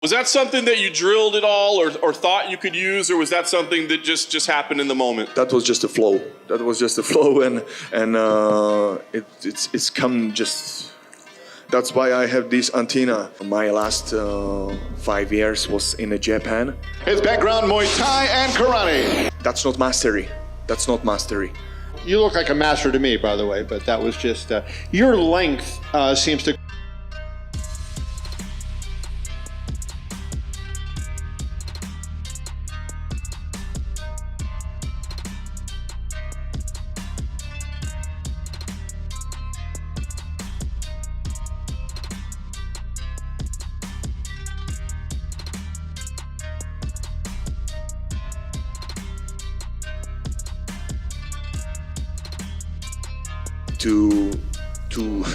Was that something that you drilled at all or thought you could use, or was that something that just happened in the moment? That was just a flow. That was just a flow, and it's come just. That's why I have this antenna. My last 5 years was in Japan. His background, Muay Thai and Karate. That's not mastery. That's not mastery. You look like a master to me, by the way, but that was just your length seems to.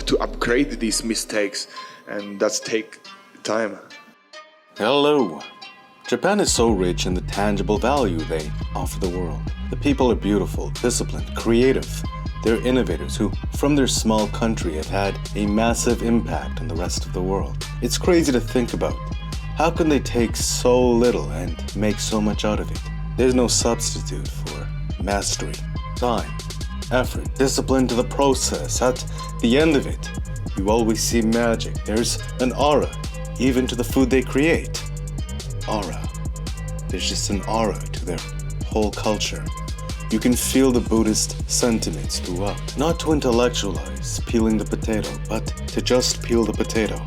To upgrade these mistakes, and that's take time. Hello. Japan is so rich in the tangible value they offer the world. The people are beautiful, disciplined, creative. They're innovators who, from their small country, have had a massive impact on the rest of the world. It's crazy to think about. How can they take so little and make so much out of it? There's no substitute for mastery, time, effort, discipline to the process. At the end of it, you always see magic. There's an aura, even to the food they create. Aura. There's just an aura to their whole culture. You can feel the Buddhist sentiments throughout. Not to intellectualize peeling the potato, but to just peel the potato.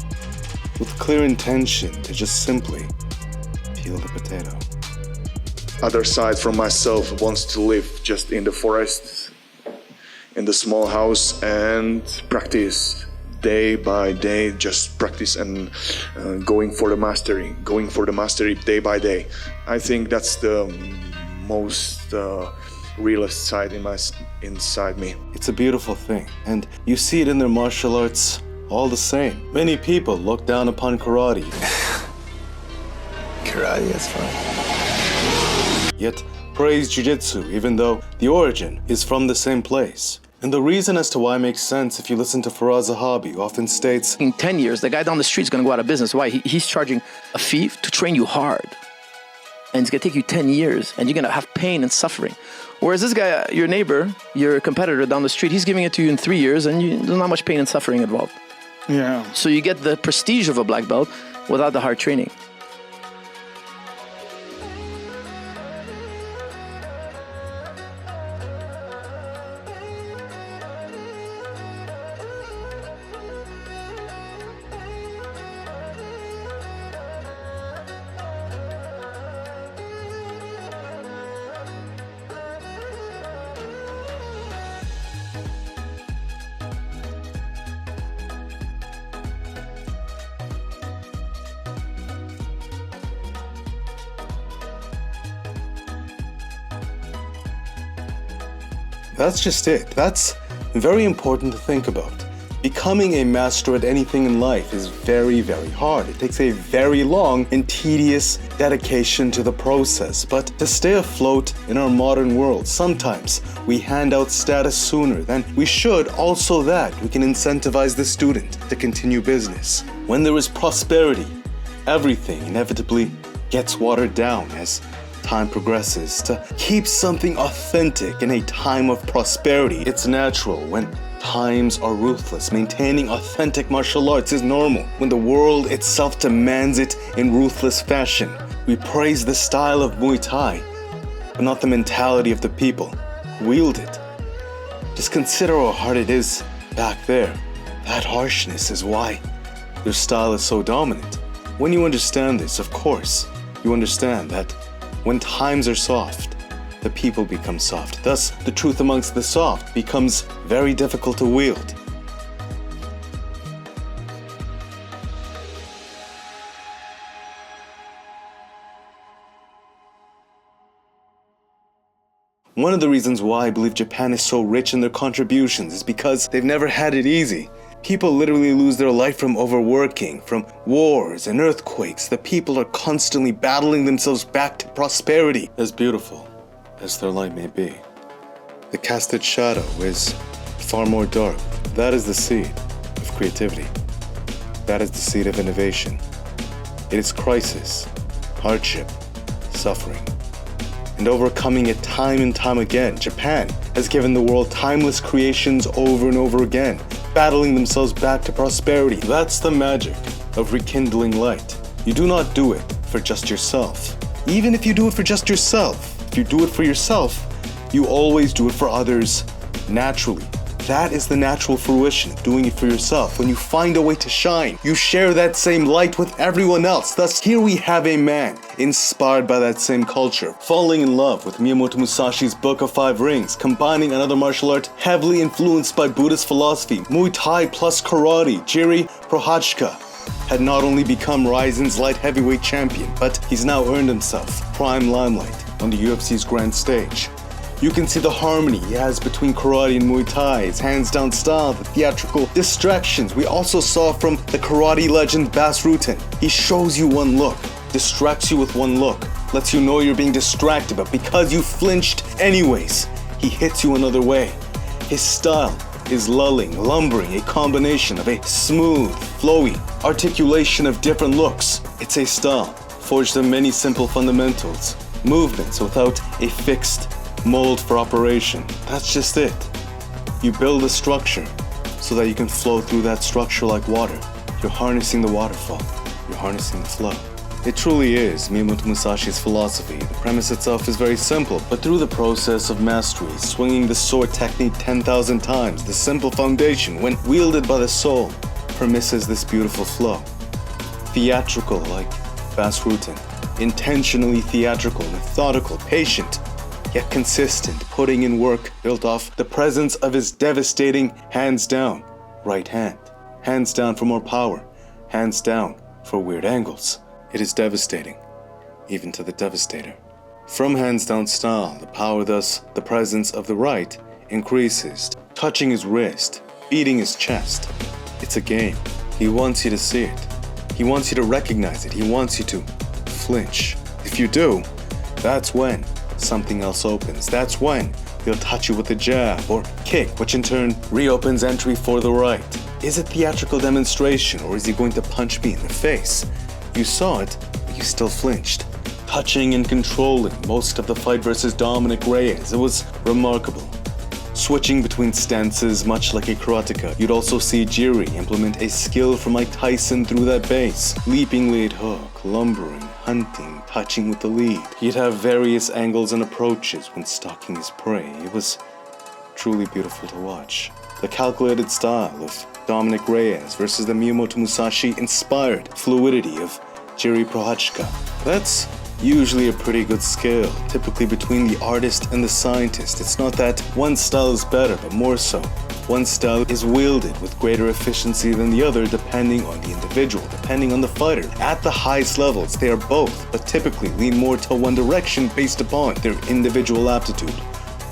With clear intention to just simply peel the potato. Other side from myself wants to live just in the forest, in the small house, and practice day by day, just practice and going for the mastery day by day. I think that's the most realist side inside me. It's a beautiful thing, and you see it in their martial arts all the same. Many people look down upon karate. Karate, that's fine. Yet praise jiu-jitsu, even though the origin is from the same place. And the reason as to why makes sense if you listen to Faraz Zahabi, who often states, In 10 years, the guy down the street is going to go out of business. Why? He's charging a fee to train you hard. And it's going to take you 10 years, and you're going to have pain and suffering. Whereas this guy, your neighbor, your competitor down the street, he's giving it to you in 3 years, and there's not much pain and suffering involved. Yeah. So you get the prestige of a black belt without the hard training. that's just it. That's very important to think about. Becoming a master at anything in life is very, very hard. It takes a very long and tedious dedication to the process. But to stay afloat in our modern world, sometimes we hand out status sooner than we should. Also that we can incentivize the student to continue business. When there is prosperity, everything inevitably gets watered down as time progresses. To keep something authentic in a time of prosperity, it's natural. When times are ruthless, maintaining authentic martial arts is normal. When the world itself demands it in ruthless fashion, we praise the style of Muay Thai, but not the mentality of the people who wield it. Just consider how hard it is back there. That harshness is why their style is so dominant. When you understand this, of course, you understand that when times are soft, the people become soft. Thus, the truth amongst the soft becomes very difficult to wield. One of the reasons why I believe Japan is so rich in their contributions is because they've never had it easy. People literally lose their life from overworking, from wars and earthquakes. The people are constantly battling themselves back to prosperity. As beautiful as their light may be, the casted shadow is far more dark. That is the seed of creativity. That is the seed of innovation. It is crisis, hardship, suffering. And overcoming it time and time again, Japan has given the world timeless creations over and over again, battling themselves back to prosperity. That's the magic of rekindling light. You do not do it for just yourself. Even if you do it for just yourself, if you do it for yourself, you always do it for others naturally. That is the natural fruition of doing it for yourself. When you find a way to shine, you share that same light with everyone else. Thus, here we have a man inspired by that same culture, falling in love with Miyamoto Musashi's Book of Five Rings, combining another martial art heavily influenced by Buddhist philosophy, Muay Thai plus karate. Jiri Prochazka had not only become Rising's light heavyweight champion, but he's now earned himself prime limelight on the UFC's grand stage. You can see the harmony he has between karate and Muay Thai, his hands-down style, the theatrical distractions we also saw from the karate legend Bas Rutten. He shows you one look, distracts you with one look, lets you know you're being distracted, but because you flinched anyways, he hits you another way. His style is lulling, lumbering, a combination of a smooth, flowy articulation of different looks. It's a style forged of many simple fundamentals, movements without a fixed mold for operation. That's just it. You build a structure so that you can flow through that structure like water. You're harnessing the waterfall. You're harnessing the flow. It truly is Miyamoto Musashi's philosophy. The premise itself is very simple, but through the process of mastery, swinging the sword technique 10,000 times, the simple foundation, when wielded by the soul, permisses this beautiful flow. Theatrical like Bas Rutten. Intentionally theatrical, methodical, patient, yet consistent, putting in work built off the presence of his devastating hands down right hand. Hands down for more power, hands down for weird angles. It is devastating, even to the devastator. From hands down style, the power, thus the presence of the right, increases, touching his wrist, beating his chest. It's a game. He wants you to see it. He wants you to recognize it. He wants you to flinch. If you do, that's when something else opens. That's when he'll touch you with a jab or kick, which in turn reopens entry for the right. Is it theatrical demonstration, or is he going to punch me in the face? You saw it, but you still flinched. Touching and controlling most of the fight versus Dominick Reyes. It was remarkable. Switching between stances, much like a karateka. You'd also see Jiri implement a skill from Mike Tyson through that base. Leaping lead hook, lumbering, hunting, touching with the lead. He'd have various angles and approaches when stalking his prey. It was truly beautiful to watch. The calculated style of Dominick Reyes versus the Miyamoto Musashi inspired fluidity of Jiri Prochazka. That's usually a pretty good scale, typically between the artist and the scientist. It's not that one style is better, but more so, one style is wielded with greater efficiency than the other depending on the individual, depending on the fighter. At the highest levels, they are both, but typically lean more to one direction based upon their individual aptitude.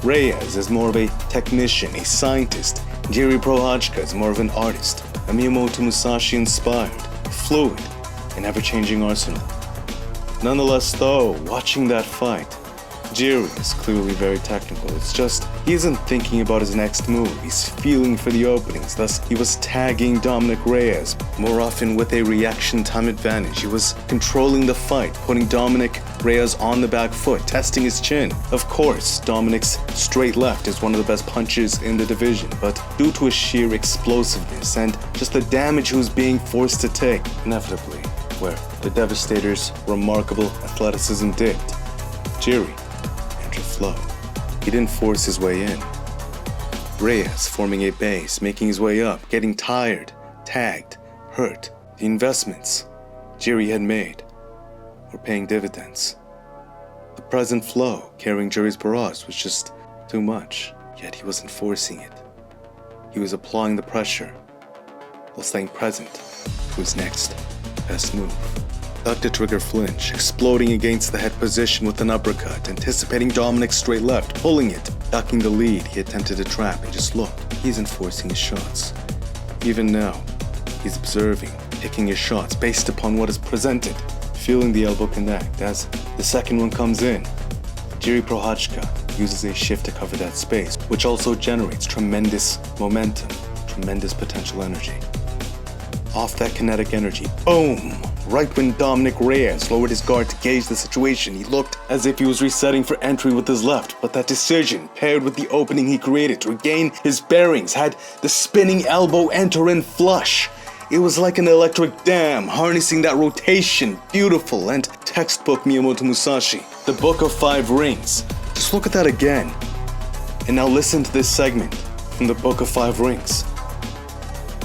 Reyes is more of a technician, a scientist. Jiří Procházka is more of an artist, a Miyamoto Musashi inspired, fluid, and ever-changing arsenal. Nonetheless though, watching that fight, Jiri is clearly very technical. It's just, he isn't thinking about his next move, he's feeling for the openings. Thus, he was tagging Dominick Reyes, more often with a reaction time advantage. He was controlling the fight, putting Dominick Reyes on the back foot, testing his chin. Of course, Dominick's straight left is one of the best punches in the division, but due to his sheer explosiveness and just the damage he was being forced to take, inevitably, where the Devastator's remarkable athleticism dipped, Jiri entered flow. He didn't force his way in. Reyes forming a base, making his way up, getting tired, tagged, hurt. The investments Jiri had made were paying dividends. The present flow carrying Jiri's barrage was just too much, yet he wasn't forcing it. He was applying the pressure while staying present to his next best move. Ducked a trigger flinch, exploding against the head position with an uppercut, anticipating Dominick's straight left, pulling it, ducking the lead he attempted to trap, and just looked. He's enforcing his shots. Even now, he's observing, picking his shots based upon what is presented, feeling the elbow connect. As the second one comes in, Jiří Procházka uses a shift to cover that space, which also generates tremendous momentum, tremendous potential energy. Off that kinetic energy, boom! Right when Dominick Reyes lowered his guard to gauge the situation, he looked as if he was resetting for entry with his left, but that decision, paired with the opening he created to regain his bearings, had the spinning elbow enter in flush. It was like an electric dam, harnessing that rotation, beautiful and textbook Miyamoto Musashi. The Book of Five Rings. Just look at that again. And now listen to this segment from the Book of Five Rings.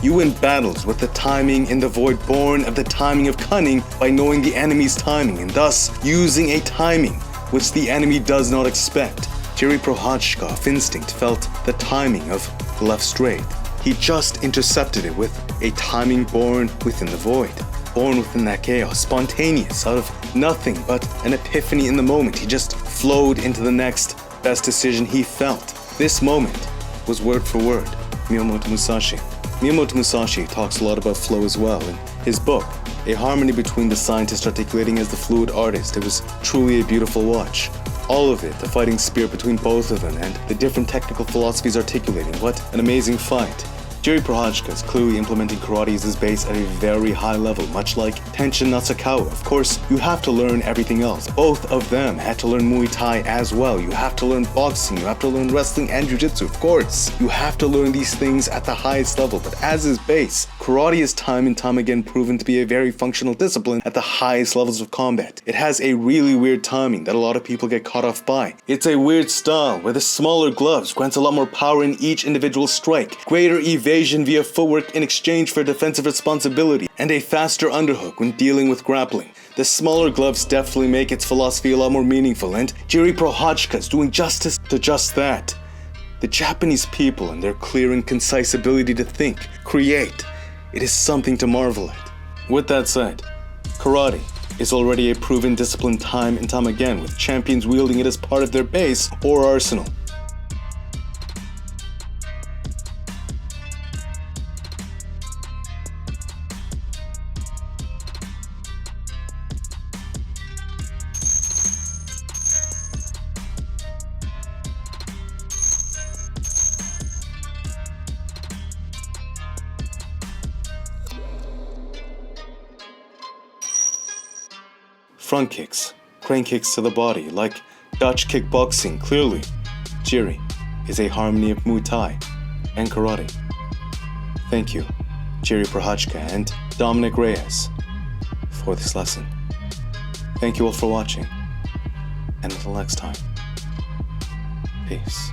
You win battles with the timing in the void born of the timing of cunning by knowing the enemy's timing and thus using a timing which the enemy does not expect. Jiří Procházka of instinct felt the timing of the left straight. He just intercepted it with a timing born within the void, born within that chaos, spontaneous, out of nothing but an epiphany in the moment. He just flowed into the next best decision he felt. This moment was word for word Miyamoto Musashi. Miyamoto Musashi talks a lot about flow as well. In his book, a harmony between the scientist articulating as the fluid artist, it was truly a beautiful watch. All of it, the fighting spirit between both of them, and the different technical philosophies articulating. What an amazing fight. Jiří Procházka is clearly implementing karate as his base at a very high level, much like Tenshin Natsukawa. Of course, you have to learn everything else. Both of them had to learn Muay Thai as well. You have to learn boxing, you have to learn wrestling and jiu-jitsu, of course. You have to learn these things at the highest level, but as his base, karate is time and time again proven to be a very functional discipline at the highest levels of combat. It has a really weird timing that a lot of people get caught off by. It's a weird style where the smaller gloves grants a lot more power in each individual strike, greater evasion via footwork in exchange for defensive responsibility, and a faster underhook when dealing with grappling. The smaller gloves definitely make its philosophy a lot more meaningful, and Jiří Procházka is doing justice to just that. The Japanese people and their clear and concise ability to think, create, it is something to marvel at. With that said, karate is already a proven discipline time and time again, with champions wielding it as part of their base or arsenal. Front kicks, crane kicks to the body, like Dutch kickboxing. Clearly, Jiri is a harmony of Muay Thai and karate. Thank you, Jiří Procházka and Dominick Reyes, for this lesson. Thank you all for watching, and until next time, peace.